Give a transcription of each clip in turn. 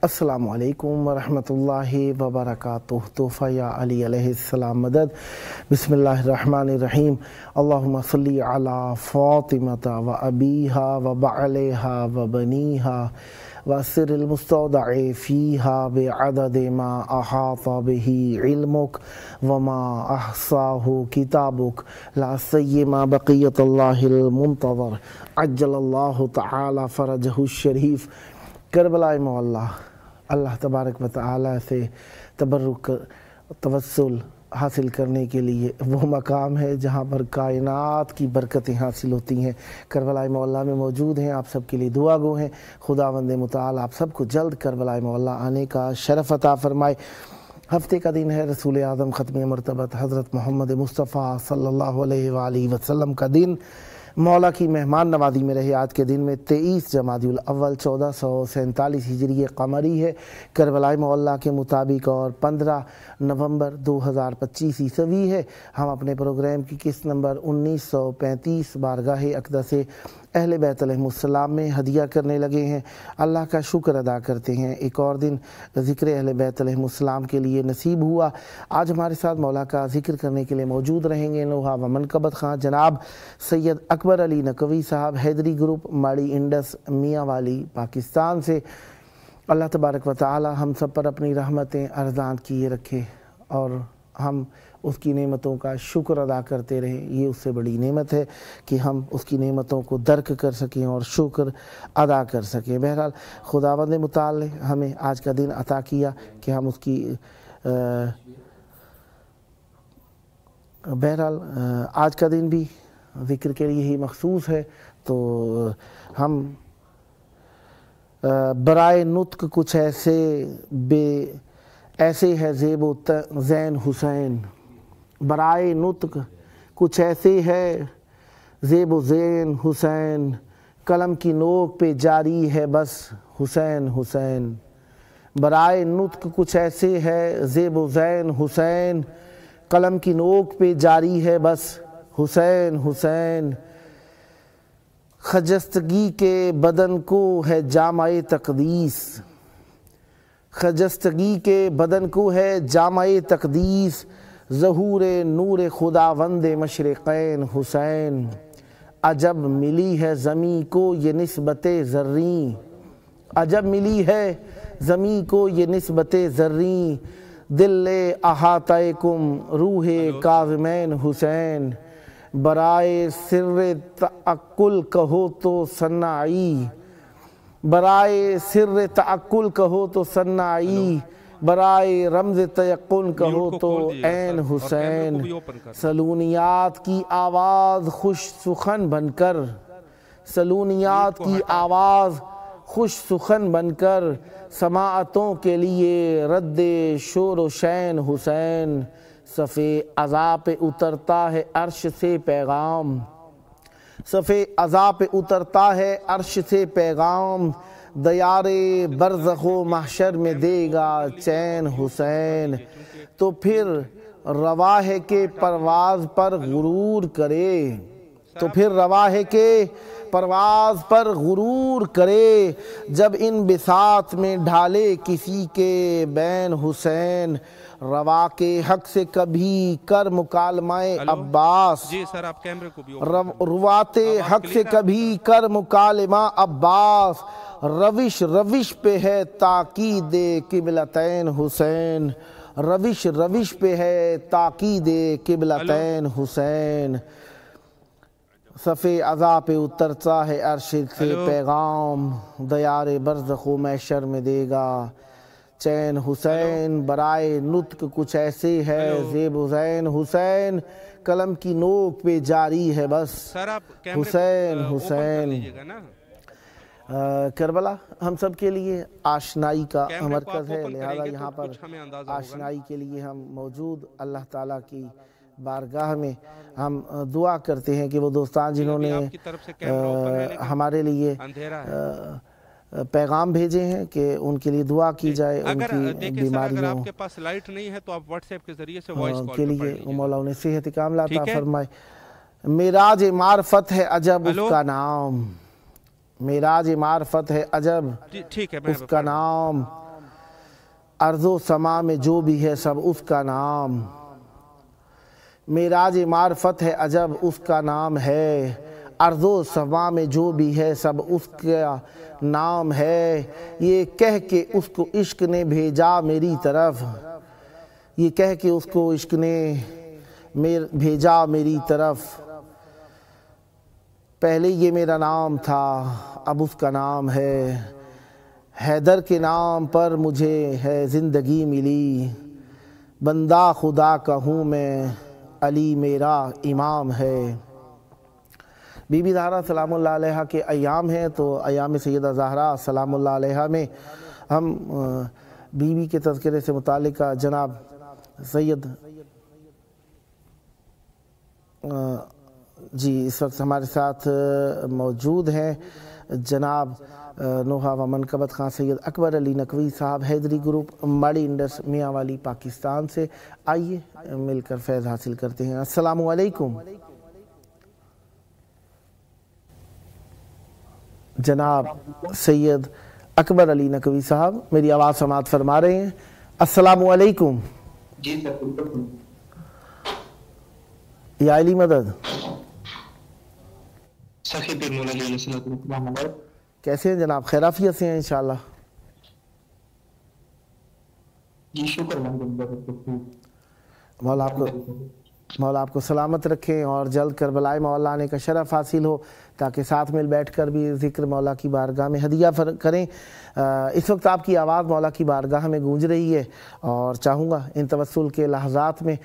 السلام علیکم ورحمۃ اللہ وبرکاتہ۔ تحفہ یا علی علیہ السلام مدد۔ بسم اللہ الرحمن الرحیم۔ اللہم صلی علی فاطمۃ و ابیہا و بعلیہا و بنیہا وسر المستودع فیہا بعدد ما احاط بہ علمک وما احصاہ کتابک لا سیما بقیت اللہ المنتظر عجل اللہ تعالی فرجہ الشریف۔ کربلا مولا اللہ تبارک و تعالی سے تبرک توسل حاصل کرنے کے لیے وہ مقام ہے جہاں پر کائنات کی برکتیں حاصل ہوتی ہیں۔ کربلا مولا میں موجود ہیں، آپ سب کے لیے دعا گو ہیں۔ خداوند متعال آپ سب کو جلد کربلا مولا آنے کا شرف عطا فرمائے۔ ہفتے کا دن ہے رسول اعظم ختم مرتبت حضرت محمد مصطفیٰ صلی اللہ علیہ وآلہ وسلم کا دن۔ مولا کی مہمان نوازی میں رہے آج کے دن میں 23 جمادی الاول 1447 ہجری قمری ہے، کربلا مولا کے مطابق، اور 15 نومبر 2025 عیسوی ہے۔ ہم اپنے پروگرام کی قسط نمبر 1935 بارگاہ اقدس اہل بیت علیہ السلام میں ہدیہ کرنے لگے ہیں۔ اللہ کا شکر ادا کرتے ہیں، ایک اور دن ذکر اہل بیت علیہ السلام کے لیے نصیب ہوا۔ آج ہمارے ساتھ مولا کا ذکر کرنے کے لیے موجود رہیں گے نوحہ و منقبت خان جناب سید اکبر علی نقوی صاحب، حیدری گروپ، ماڑی انڈس، میاں والی، پاکستان سے۔ اللہ تبارک و تعالی ہم سب پر اپنی رحمتیں ارزاں کیے رکھے اور ہم اس کی نعمتوں کا شکر ادا کرتے رہیں۔ یہ اس سے بڑی نعمت ہے کہ ہم اس کی نعمتوں کو درک کر سکیں اور شکر ادا کر سکیں۔ بہرحال خداوند متعال نے ہمیں آج کا دن عطا کیا کہ ہم اس کی بہرحال آج کا دن بھی ذکر کے لیے ہی مخصوص ہے، تو ہم برائے نطق کچھ ایسے ہے زیب و زین حسین، برائے نطق کچھ ایسے ہے زیب و زین حسین، قلم کی نوک پہ جاری ہے بس حسین حسین، برائے نطق کچھ ایسے ہے زیب و زین حسین، قلم کی نوک پہ جاری ہے بس حسین حسین، خجستگی کے بدن کو ہے جامع تقدیس، خجستگی کے بدن کو ہے جامع تقدیس، ظہور نور خداوند مشرقین حسین، عجب ملی ہے زمیں کو یہ نسبت زریں، عجب ملی ہے زمیں کو یہ نسبت زریں، دل احاطہ کم روح کاظمین حسین، برائے سر تعقل کہو تو صناعی، برائے سر تعقل کہو تو صناعی، برائے رمز تیقن کہو تو عین حسین، سلونیات کی آواز خوش سخن بن کر، سلونیات کی آواز خوش سخن بن کر، سماعتوں کے لیے رد شور و شین حسین، صف عزا پہ اترتا ہے عرش سے پیغام، صف عزا پہ اترتا ہے عرش سے پیغام، دیار برزخ و محشر میں دے گا چین حسین، تو پھر روا ہے کہ پرواز پر غرور کرے، تو پھر روا ہے کہ پرواز پر غرور کرے، جب ان بساط میں ڈھالے کسی کے بین حسین، روا کے حق سے کبھی کر مکالمہ عباس، روات حق سے کبھی کر مکالمہ عباس، روش روش پہ ہے تاکید قبلتین حسین، روش روش پہ ہے تاکید قبلتین حسین، صف عزا پہ اترتا ہے عرش سے پیغام، دیار برزخ و محشر میں دے گا چین حسین برائے نطق کچھ ایسے ہے زیب حسین حسین قلم کی نوک پہ جاری ہے بس حسین حسین کربلا ہم سب کے لیے آشنائی کا مرکز ہے، لہذا یہاں پر آشنائی کے لیے ہم موجود اللہ تعالیٰ کی بارگاہ میں ہم دعا کرتے ہیں کہ وہ دوستان جنہوں نے ہمارے لیے پیغام بھیجے ہیں کہ ان کے لیے دعا کی جائے، ان کی بیماریوں آپ کے پاس لائٹ نہیں ہے تو آپ واٹس ایپ کے ذریعے سے وائس کال کے لیے مولا انہیں صحت کاملہ عطا فرمائے۔ معراج معرفت ہے عجب اس کا نام، معراج معرفت ہے عجب اس کا نام، ارض و سما میں جو بھی ہے سب اس کا نام، معراج معرفت ہے عجب اس کا نام ہے، ارض و سما میں جو بھی ہے سب اس کا نام ہے، یہ کہہ کے اس کو عشق نے بھیجا میری طرف، یہ کہہ کے اس کو عشق نے بھیجا میری طرف، پہلے یہ میرا نام تھا اب اس کا نام ہے، حیدر کے نام پر مجھے ہے زندگی ملی، بندہ خدا کا ہوں میں علی میرا امام ہے۔ بی بی زہرا سلام اللہ علیہا کے ایام ہیں، تو ایام سیدہ زہرا سلام اللہ علیہا میں ہم بی بی کے تذکرے سے متعلقہ جناب سید جی اس وقت ہمارے ساتھ موجود ہیں جناب نوحہ و منقبت خان سید اکبر علی نقوی صاحب، حیدری گروپ ماڑی انڈس میاں والی پاکستان سے۔ آئیے مل کر فیض حاصل کرتے ہیں۔ السلام علیکم جناب سید اکبر علی نقوی صاحب، میری آواز سماعت فرما رہے ہیں؟ السلام علیکم۔ جی سر، یا علی مدد، کیسے ہیں جناب؟ خیرافیت سے ہیں انشاءاللہ؟ جی شکر، مولا آپ کو سلامت رکھیں اور جلد کربلائے مولا آنے کا شرف حاصل ہو، تاکہ ساتھ مل بیٹھ کر بھی ذکر مولا کی بارگاہ میں ہدیہ کریں۔ اس وقت آپ کی آواز مولا کی بارگاہ میں گونج رہی ہے، اور چاہوں گا ان توسل کے لحظات میں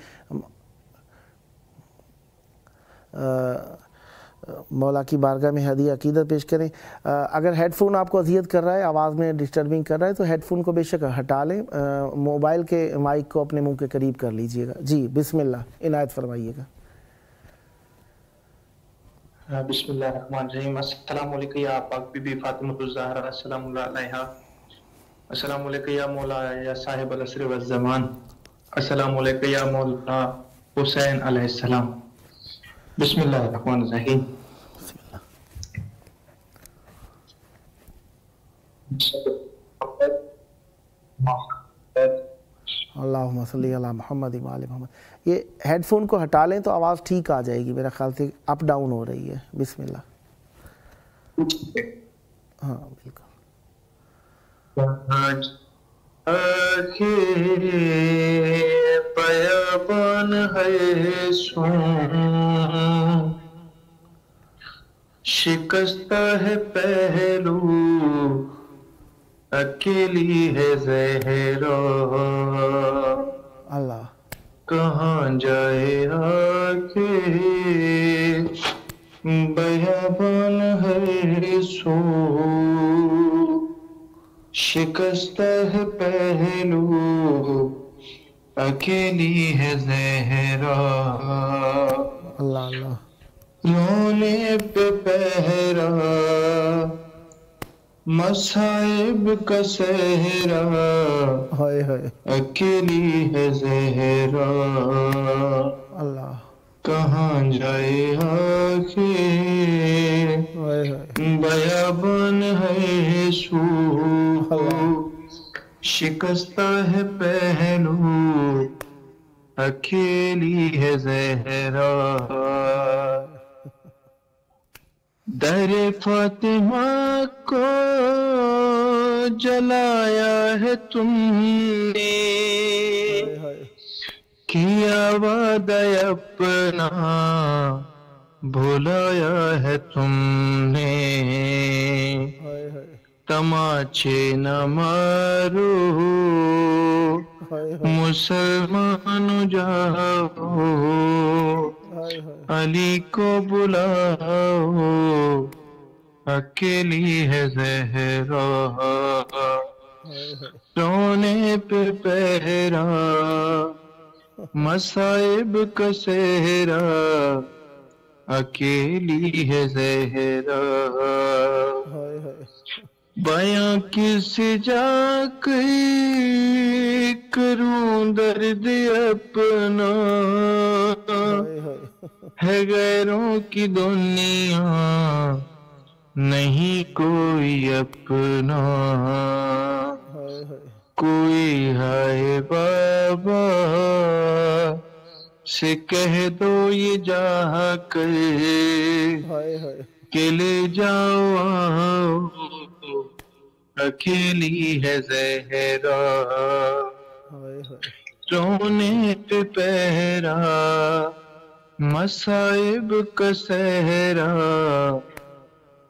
مولا کی بارگاہ میں ہدیہ عقیدت پیش کریں۔ اگر ہیڈ فون آپ کو اذیت کر رہا ہے، آواز میں ڈسٹربنگ کر رہا ہے، تو ہیڈ فون کو بے شک ہٹا لیں، موبائل کے مائک کو اپنے منہ کے قریب کر لیجئے گا۔ جی بسم اللہ عنایت فرمائیے گا۔ بسم اللہ الرحمن الرحیم۔ السلام علیکم یا پاک بی بی فاطمہ الزہرا سلام اللہ علیہا، السلام علیکم یا مولا یا صاحب العصر والزمان، السلام علیکم یا مولا حسین علیہ السلام۔ بسم اللہ الرحمن الرحیم۔ اللہم صلی علی محمد و آل محمد۔ یہ ہیڈ فون کو ہٹا لیں تو آواز ٹھیک آ جائے گی، میرا خیال سے اپ ڈاؤن ہو رہی ہے۔ بسم اللہ۔ ہاں بالکل۔ بیابان ہے سون، شکستہ ہے پہلو، اکیلی ہے زہرا، اللہ کہاں جائے آکے بیابان ہے سو، شکستہ ہے پہلو، اکیلی ہے زہرا، اللہ اللہ، رونے پہ پہرا، مصائب کا سہرا، اکیلی ہے زہرا، اللہ کہاں جائے آخر بیابان ہے سو، شکستہ ہے پہلو، اکیلی ہے زہرا، در فاطمہ کو جلایا ہے تم نے، کیا وعدہ اپنا بھلایا ہے تم نے، تماچے نہ مارو مسلمان جاؤ علی کو بلاؤ اکیلی ہے زہرا رونے پہ پہرا مصائب کا سہرا اکیلی ہے زہرا بیاں کس جا کے کروں درد اپنا ہے غیروں کی دنیا نہیں کوئی اپنا کوئی ہے بابا سے کہہ دو یہ جا کر کہ لے جاؤ اکیلی ہے زہرا رونے پہ پہرا مصائب کا سہرا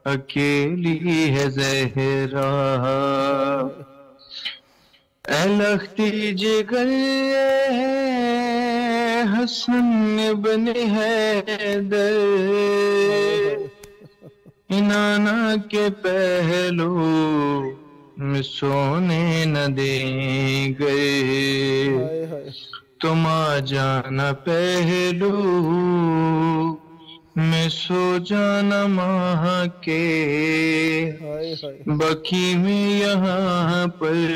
اکیلی ہے زہرا اے لختی جگر حسن بن حیدر انانا کے پہلو میں سونے نہ دیں گے تم آ جانا پہلو میں سو جانا ماہ کے بکی میں یہاں پر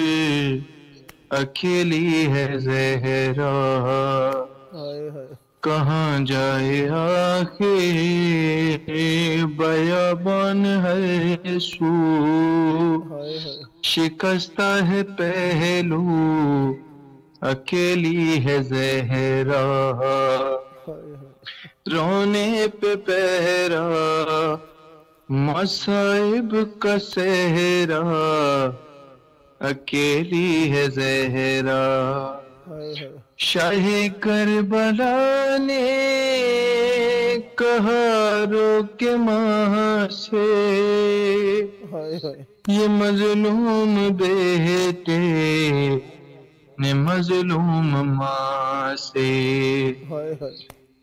اکیلی ہے زہرا کہاں جائے آخر بیابان ہے سو شکستہ ہے پہلو اکیلی ہے زہرا رونے پہ پہرا مصائب کا سہرا اکیلی ہے زہرا شاہ کربلا نے کہا رو کے ماں سے یہ مظلوم بیٹے نے مظلوم ماں سے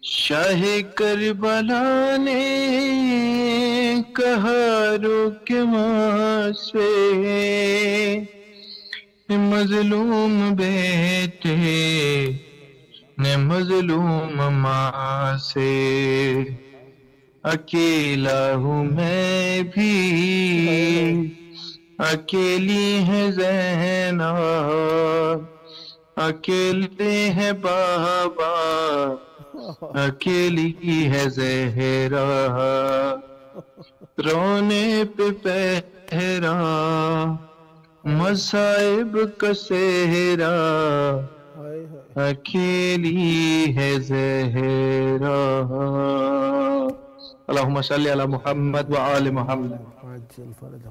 شاہ کربلا نے کہا رو کے ماں سے مظلوم بیٹے نے مظلوم ماں سے اکیلا ہوں میں بھی اکیلی ہے زینب اکیلے ہیں بابا اکیلی ہے زہرا رونے پہ پہرا مصائب کا سہرا اکیلی ہے زہرا اللہم صلی علی محمد وآل محمد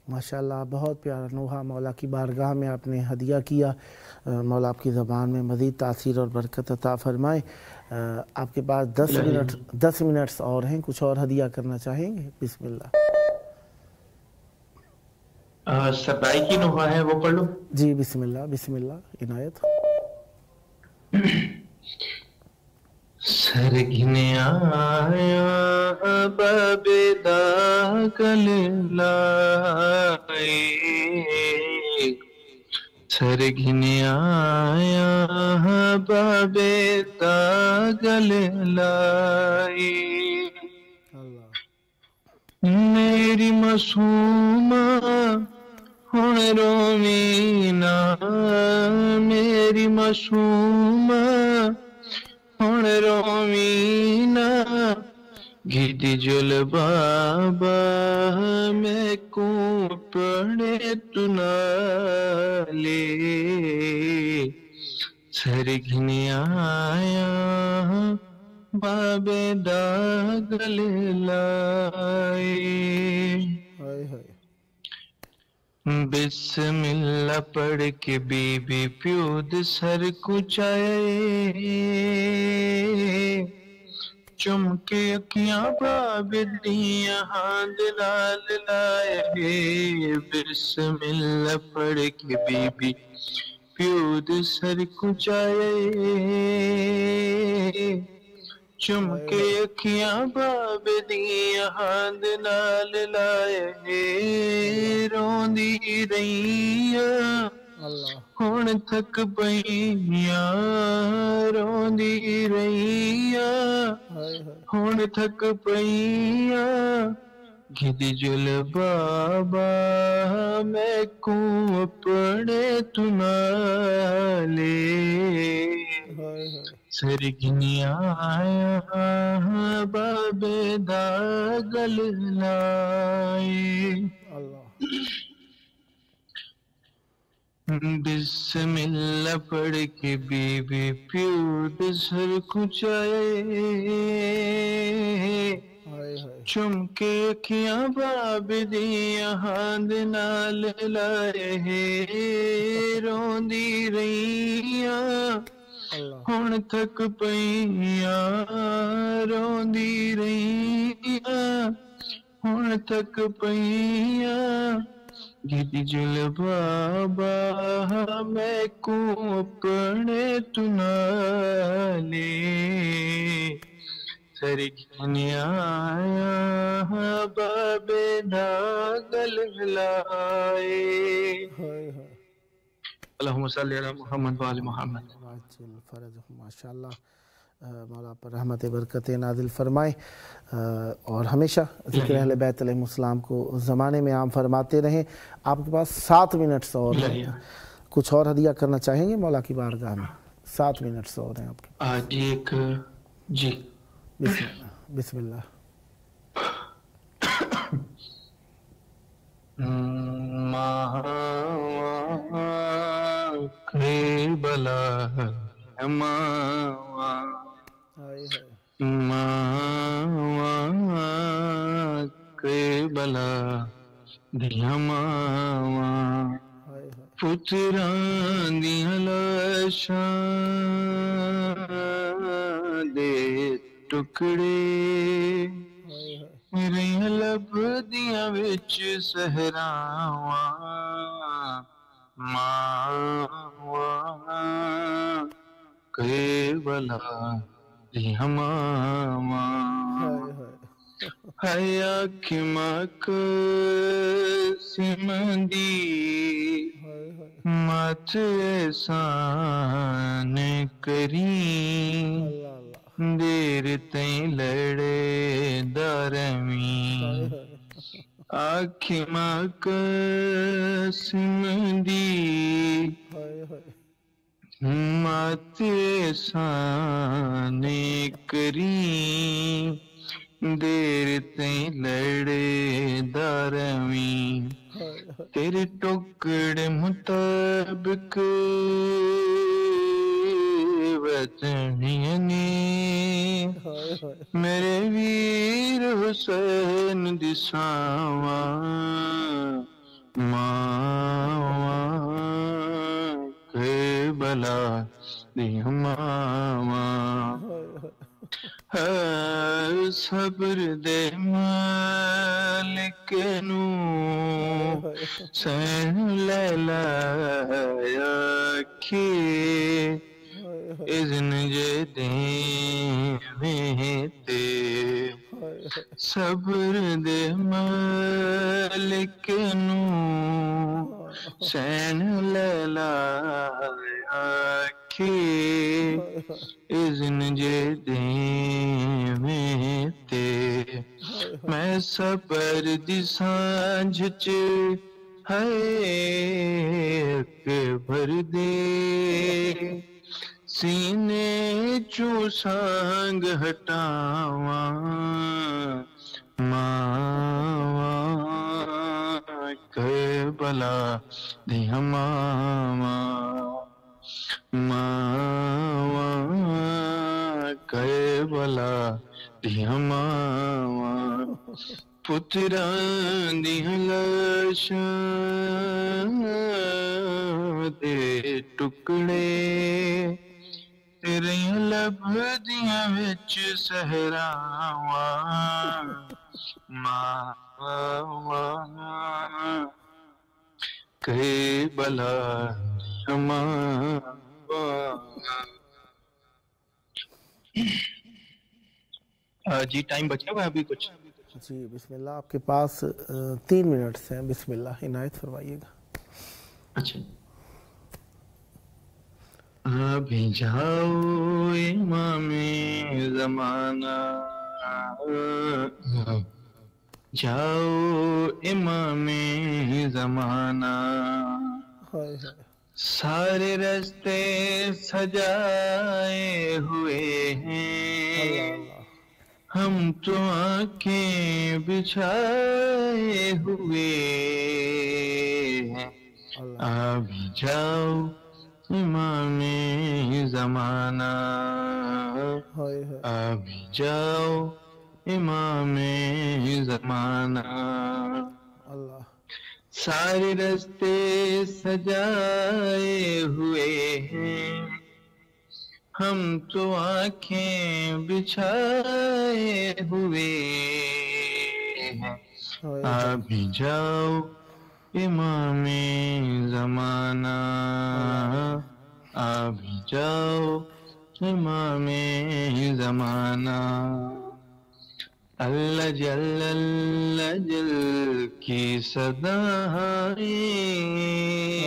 ماشاءاللہ بہت پیارا نوحہ مولا کی بارگاہ میں آپ نے ہدیہ کیا مولا آپ کی زبان میں مزید تاثیر اور برکت عطا فرمائے آپ کے پاس 10 منٹس اور ہیں کچھ اور ہدیہ کرنا چاہیں گے بسم اللہ سبائی کی نوحہ ہے وہ پڑھ لو جی بسم اللہ عنایت سرگھنے آیا باب داغل لائے سرگھنے آیا باب داغل لائے میری معصومہ ہن رومینا میری معصومہ ہن رومینا گھٹی جل بابا میں کو پڑے تنالے سرگھنے آیا باب داغل لائے بسم اللہ پڑھ کے بی بی پیود سر کچائے چم کے اکھیاں بابدیاں ہاند نال لائے بسم اللہ پڑھ کے بی بی پیو دے سر کچائے چم کے اکھیاں بابدیاں ہاند نال لائے روندی رہیاں اللہ ہن تھک پئیاں روندی رہیاں ہائے ہائے ہن تھک پئیاں گد جل بابا میں کو اپنے تو نالے ہائے ہائے سرگنیاں آیا بابے دا گل لائے اللہ بسم اللہ پڑھ کے بی بی پیو دے سر کچائے ہائے ہائے چم کے اکھیاں بابدیاں ہاند نال لائے روندی رہیاں اللہ ہن تھک پئیاں روندی رہیاں ہن تھک پئیاں گد جل بابا میں کو اپنے تو نالے سرگنیاں آیا بابے دا گل لائے ہائے ہائے اللہم صلی علی محمد وآل محمد واجل فرج ماشاء اللہ مولا پر رحمت برکت نازل فرمائے اور ہمیشہ ذکر اہل بیت علیہ السلام کو زمانے میں عام فرماتے رہیں. آپ کے پاس 7 منٹس اور ہیں, کچھ اور ہدیہ کرنا چاہیں گے مولا کی بارگاہ میں؟ 7 منٹس اور ہیں آپ کے پاس. آج ایک جی بسم اللہ. کربلا ہائے ہائے کربلا دیاں ماواں ہائے ہائے پتراں دیاں لاشاں دے ٹکڑے ہائے ہائے میریاں لبدیاں وچ صحراواں ماواں کربلا دیاں ماواں ہائے ہائے ہیا کھمک سمندی ہائے ہائے مت احسان کریں اللہ اللہ دیر تئیں لڑے درمی ہائے ہائے آکھی مک سمندی ہائے ہائے مت احسان کریں دیر تئیں لڑے درمی ہائے ہائے تیرے ٹکڑے مطابق وطنیاں نے ہائے ہائے میرے ویر حسین دی ساواں ماواں کربلا دیاں ماواں ہے صبر دے مالک نو سین لیلا آکھے اذن جے دیں تے صبر دے مالک نو سین لیلا آکھے اذن جے دیں تے میں صبر دی سانجھ چ ہے اکبر دے سینے چوں سانگ ہٹاواں ماواں کربلا دیاں ماواں کربلا دیاں ماواں پتراں دیاں لاشاں دے ٹکڑے تیریاں لبدیاں وچ صحراواں ماواں کہے بلا جی ٹائم بچا ہوا ہے ابھی کچھ؟ جی بسم اللہ، آپ کے پاس 3 منٹس ہیں، بسم اللہ عنایت فرمائیے گا۔ اچھا، ابھی جاؤ امام زمانہ، جاؤ امام زمانہ، ہائے ہائے، سارے رستے سجائے ہوئے ہیں، اللہ اللہ، ہم تو آنکھیں بچھائے ہوئے ہیں، اللہ، ابھی جاؤ امام زمانہ، ہائے ہائے، ابھی جاؤ امام زمانہ، اللہ، سارے رستے سجائے ہوئے ہیں، ہم تو آنکھیں بچھائے ہوئے ہیں، ہائے ہائے، ابھی جاؤ امام زمانہ، اللہ، ابھی جاؤ امام زمانہ، اللہ جل کی صدائیں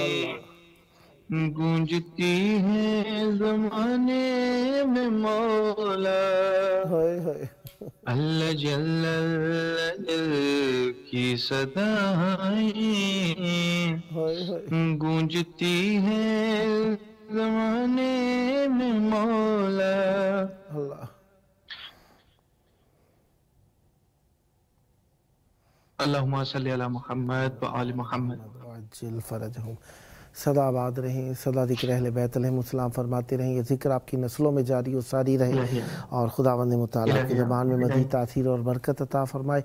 اللہ، گونجتی ہے زمانے میں مولا، ہائے ہائے، اللہ جل کی صدائیں ہائے ہائے، گونجتی ہے زمانے میں مولا، اللہ، اللہم صلی علی محمد و آل محمد۔ وعجل فرجہم۔ سدا آباد رہیں، سدا ذکر اہل بیت علیہم السلام فرماتے رہیں، یہ ذکر آپ کی نسلوں میں جاری و ساری رہے اور خداوند متعالی آپ کی زبان میں مزید تاثیر اور برکت عطا فرمائے،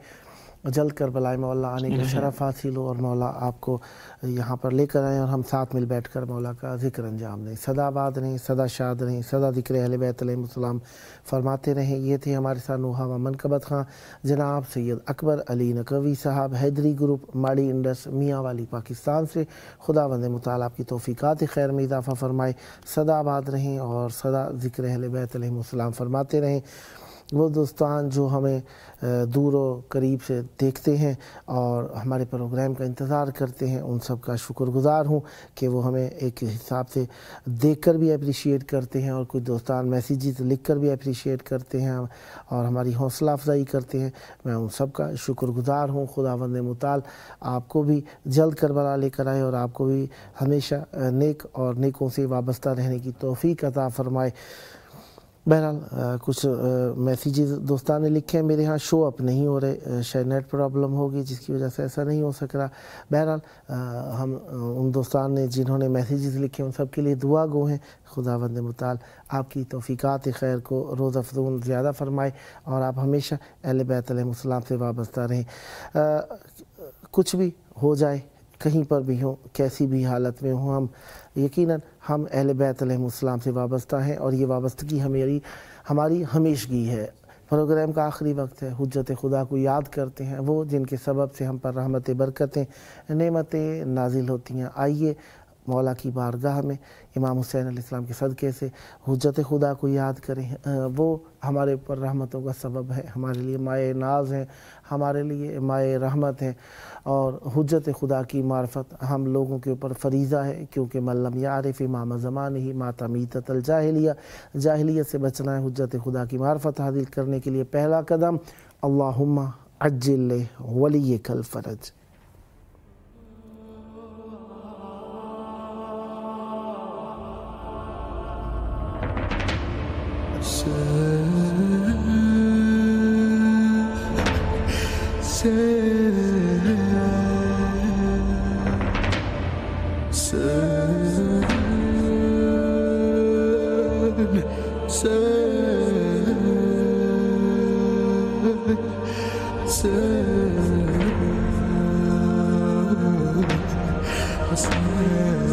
جلد کربلا مولا آنے کا شرف حاصل ہو اور مولا آپ کو یہاں پر لے کر آئیں اور ہم ساتھ مل بیٹھ کر مولا کا ذکر انجام دیں۔ سدا آباد رہیں، سدا شاد رہیں، سدا ذکر اہل بیت علیہم السلام فرماتے رہیں۔ یہ تھے ہمارے ساتھ نوحہ و منقبت خاں جناب سید اکبر علی نقوی صاحب، حیدری گروپ، ماڑی انڈس، میاں والی پاکستان سے۔ خداوند متعالی آپ کی توفیقات خیر میں اضافہ فرمائے، سدا آباد رہیں اور سدا ذکر اہل بیت علیہم السلام فرماتے رہیں۔ وہ دوستان جو ہمیں دور و قریب سے دیکھتے ہیں اور ہمارے پروگرام کا انتظار کرتے ہیں، ان سب کا شکر گزار ہوں کہ وہ ہمیں ایک حساب سے دیکھ کر بھی اپریشیٹ کرتے ہیں اور کچھ دوستان میسیجز لکھ کر بھی اپریشیٹ کرتے ہیں اور ہماری حوصلہ افزائی کرتے ہیں۔ میں ان سب کا شکر گزار ہوں۔ خداوند متعال آپ کو بھی جلد کربلا لے کر آئے اور آپ کو بھی ہمیشہ نیک اور نیکوں سے وابستہ رہنے کی توفیق عطا فرمائے۔ بہرحال کچھ میسیجز دوستان نے لکھے ہیں، میرے ہاں شو اپ نہیں ہو رہے، شاید نیٹ پرابلم ہوگی جس کی وجہ سے ایسا نہیں ہو سک رہا۔ بہرحال ہم ان دوستان نے جنہوں نے میسیجز لکھے ان سب کے لیے دعا گو ہیں۔ خداوند متعال آپ کی توفیقات خیر کو روز افزون زیادہ فرمائے اور آپ ہمیشہ اہل بیت علیہم السلام سے وابستہ رہیں۔ کچھ بھی ہو جائے، کہیں پر بھی ہوں، کیسی بھی حالت میں ہوں، ہم یقیناً ہم اہل بیت علیہم السلام سے وابستہ ہیں اور یہ وابستگی ہماری ہمیشگی ہے۔ پروگرام کا آخری وقت ہے، حجت خدا کو یاد کرتے ہیں، وہ جن کے سبب سے ہم پر رحمتیں، برکتیں، نعمتیں نازل ہوتی ہیں۔ آئیے مولا کی بارگاہ میں امام حسین علیہ السلام کے صدقے سے حجت خدا کو یاد کریں۔ وہ ہمارے اوپر رحمتوں کا سبب ہے، ہمارے لیے مائع ناز ہیں، ہمارے لیے مائع رحمت ہے، اور حجت خدا کی معرفت ہم لوگوں کے اوپر فریضہ ہے، کیونکہ من لم یعرف امام زمانہ مات میتۃ الجاہلیہ، جاہلیت سے بچنا ہے۔ حجت خدا کی معرفت حاصل کرنے کے لیے پہلا قدم اللہم عجل ولیک الفرج۔ Hassan